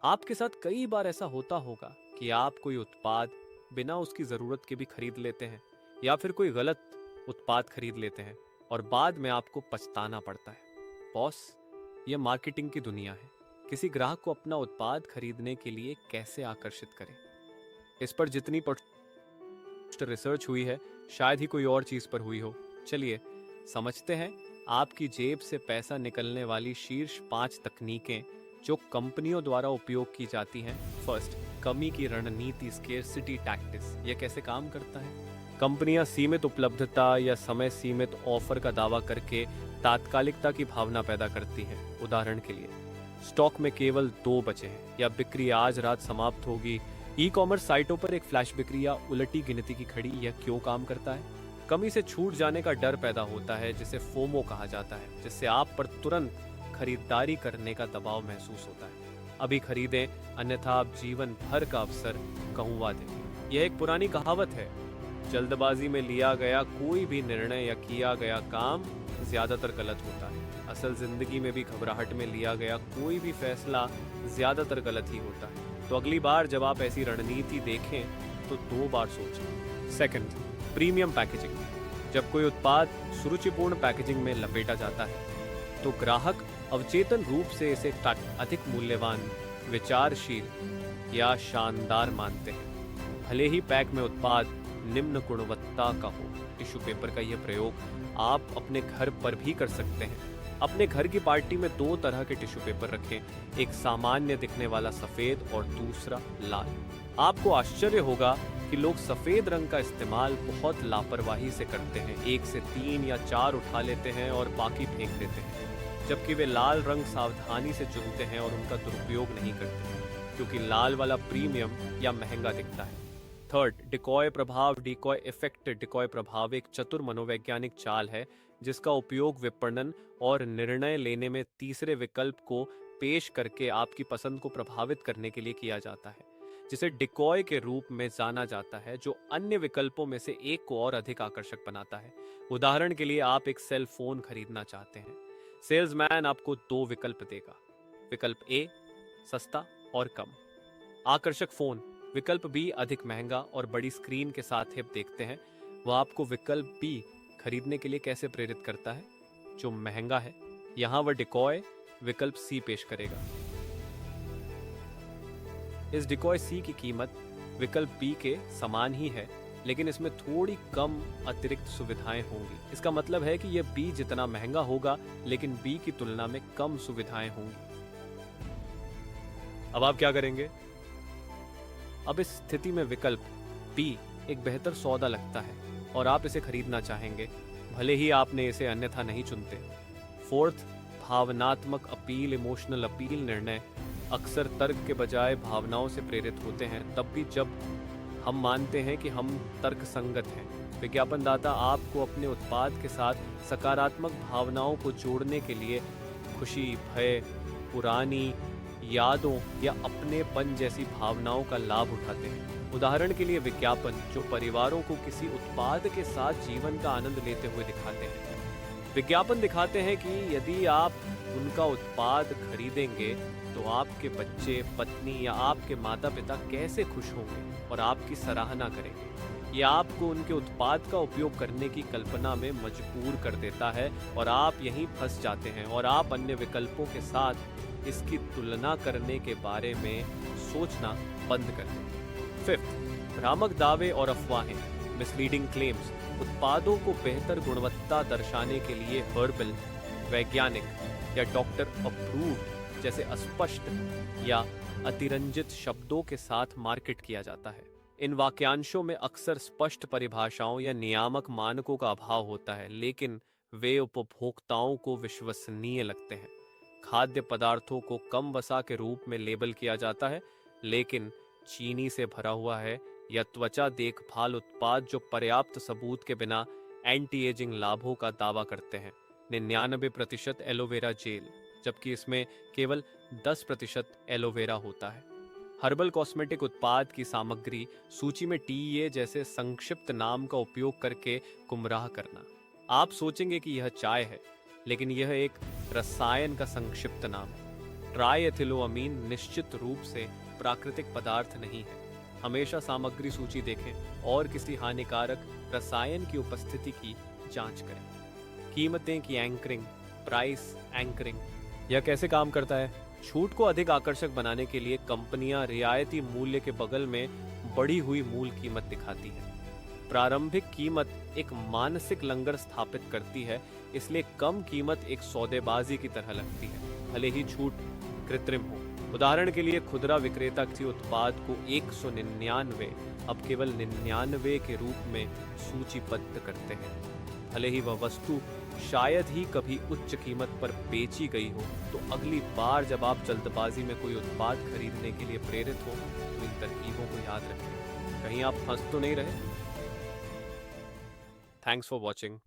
आपके साथ कई बार ऐसा होता होगा कि आप कोई उत्पाद बिना उसकी ज़रूरत के भी खरीद लेते हैं या फिर कोई गलत उत्पाद खरीद लेते हैं और बाद में आपको पछताना पड़ता है। बॉस, यह मार्केटिंग की दुनिया है। किसी ग्राहक को अपना उत्पाद खरीदने के लिए कैसे आकर्षित करें, इस पर जितनी रिसर्च हुई है शायद ही कोई और चीज़ पर हुई हो। चलिए समझते हैं आपकी जेब से पैसा निकलने वाली शीर्ष 5 तकनीकें जो कंपनियों द्वारा उपयोग की जाती हैं। फर्स्ट, कमी की रणनीति, स्केर्सिटी टैक्टिक्स। यह कैसे काम करता है? कंपनियां सीमित उपलब्धता या समय सीमित ऑफर का दावा करके तात्कालिकता की भावना पैदा करती हैं। उदाहरण के लिए, स्टॉक में केवल 2 बचे हैं या बिक्री आज रात समाप्त होगी। ई कॉमर्स साइटों पर एक फ्लैश बिक्री या उलटी गिनती की घड़ी, यह क्यों काम करता है? कमी से छूट जाने का डर पैदा होता है जिसे फोमो कहा जाता है, जिससे आप पर तुरंत खरीदारी करने का दबाव महसूस होता है। अभी खरीदें अन्यथा आप जीवन भर का अवसर गंवा देंगे। यह एक पुरानी कहावत है, जल्दबाजी में लिया गया कोई भी निर्णय या किया गया काम ज्यादातर गलत होता है। असल जिंदगी में भी घबराहट में लिया गया कोई भी फैसला ज्यादातर गलत ही होता है। तो अगली बार जब आप ऐसी रणनीति देखें तो 2 बार सोचें। Second, premium packaging. जब कोई उत्पाद सुरुचिपूर्ण पैकेजिंग में लपेटा जाता है तो ग्राहक अवचेतन रूप से इसे अधिक मूल्यवान, विचारशील या शानदार मानते हैं, भले ही पैक में उत्पाद निम्न गुणवत्ता का हो। टिश्यू पेपर का यह प्रयोग आप अपने घर पर भी कर सकते हैं। अपने घर की पार्टी में 2 तरह के टिश्यू पेपर रखें, एक सामान्य दिखने वाला सफेद और दूसरा लाल। आपको आश्चर्य होगा कि लोग सफेद रंग का इस्तेमाल बहुत लापरवाही से करते हैं, 1 से 3 या 4 उठा लेते हैं और बाकी फेंक देते हैं, जबकि वे लाल रंग सावधानी से चुनते हैं और उनका दुरुपयोग नहीं करते, क्योंकि लाल वाला प्रीमियम या महंगा दिखता है। थर्ड, डिकॉय प्रभाव, डिकॉय इफेक्ट। डिकॉय प्रभाव एक चतुर मनोवैज्ञानिक चाल है जिसका उपयोग विपणन और निर्णय लेने में तीसरे विकल्प को पेश करके आपकी पसंद को प्रभावित करने के लिए किया जाता है, जिसे डिकॉय के रूप में जाना जाता है, जो अन्य विकल्पों में से एक को और अधिक आकर्षक बनाता है। उदाहरण के लिए, आप एक सेल फोन खरीदना चाहते हैं। सेल्समैन आपको 2 विकल्प देगा। विकल्प ए, सस्ता और कम आकर्षक फोन। विकल्प बी, अधिक महंगा और बड़ी स्क्रीन के साथ हिप देखते हैं। वह आपको विकल्प बी खरीदने के लिए कैसे प्रेरित करता है, जो महंगा है। यहां वह डिकॉय विकल्प सी पेश करेगा। इस डिकॉय सी की कीमत विकल्प बी के समान ही है, लेकिन इसमें थोड़ी कम अतिरिक्त सुविधाएं होंगी। इसका मतलब है कि यह बी जितना महंगा होगा, लेकिन बी की तुलना में कम सुविधाएं होंगी। अब आप क्या करेंगे? अब इस स्थिति में विकल्प बी एक बेहतर सौदा लगता है और आप इसे खरीदना चाहेंगे, भले ही आपने इसे अन्यथा नहीं चुनते। फोर्थ, भावनात्मक अपील, इमोशनल अपील। निर्णय अक्सर तर्क के बजाय भावनाओं से प्रेरित होते हैं, तब भी जब हम मानते हैं कि हम तर्क संगत हैं। विज्ञापनदाता आपको अपने उत्पाद के साथ सकारात्मक भावनाओं को जोड़ने के लिए खुशी, भय, पुरानी यादों या अपनेपन जैसी भावनाओं का लाभ उठाते हैं। उदाहरण के लिए, विज्ञापन जो परिवारों को किसी उत्पाद के साथ जीवन का आनंद लेते हुए दिखाते हैं। विज्ञापन दिखाते हैं कि यदि आप उनका उत्पाद खरीदेंगे तो आपके बच्चे, पत्नी या आपके माता पिता कैसे खुश होंगे और आपकी सराहना करेंगे। यह आपको उनके उत्पाद का उपयोग करने की कल्पना में मजबूर कर देता है और आप यहीं फंस जाते हैं और आप अन्य विकल्पों के साथ इसकी तुलना करने के बारे में सोचना बंद कर दें। फिफ्थ, भ्रामक दावे और अफवाहें, मिसलीडिंग क्लेम्स। उत्पादों को बेहतर गुणवत्ता दर्शाने के लिए हर्बल, वैज्ञानिक या डॉक्टर अप्रूव्ड जैसे अस्पष्ट या अतिरंजित शब्दों के साथ मार्केट किया जाता है। इन वाक्यांशों में अक्सर स्पष्ट परिभाषाओं या नियामक मानकों का अभाव होता है, लेकिन वे उपभोक्ताओं को विश्वसनीय लगते हैं। खाद्य पदार्थों को कम वसा के रूप में लेबल किया जाता है, लेकिन चीनी से भरा हुआ है, या त्वचा देखभाल उत्पाद जो पर्याप्त सबूत के बिना एंटी एजिंग लाभों का दावा करते हैं। 99% एलोवेरा जेल, जबकि इसमें केवल 10% एलोवेरा होता है। हर्बल कॉस्मेटिक उत्पाद की सामग्री सूची में टीए जैसे संक्षिप्त नाम का उपयोग करके गुमराह करना। आप सोचेंगे कि यह चाय है, लेकिन यह एक रसायन का संक्षिप्त नाम है। ट्राइएथिलोअमीन निश्चित रूप से प्राकृतिक पदार्थ नहीं है। हमेशा सामग्री सूची देखें और किसी हानिकारक रसायन की उपस्थिति की जांच करें। कीमतें की एंकरिंग, प्राइस एंकरिंग, यह कैसे काम करता है? छूट को अधिक आकर्षक बनाने के लिए कंपनियां रियायती मूल्य के बगल में बढ़ी हुई मूल कीमत दिखाती है। प्रारंभिक कीमत एक मानसिक लंगर स्थापित करती है, इसलिए कम कीमत एक सौदेबाजी की तरह लगती है, भले ही छूट कृत्रिम हो। उदाहरण के लिए खुदरा विक्रेता किसी उत्पाद को 199 अब केवल 99 के रूप में सूचीबद्ध करते हैं, भले ही वह वस्तु शायद ही कभी उच्च कीमत पर बेची गई हो। तो अगली बार जब आप जल्दबाजी में कोई उत्पाद खरीदने के लिए प्रेरित हो तो इन तरकीबों को याद रखें। कहीं आप फंस तो नहीं रहे? Thanks for watching.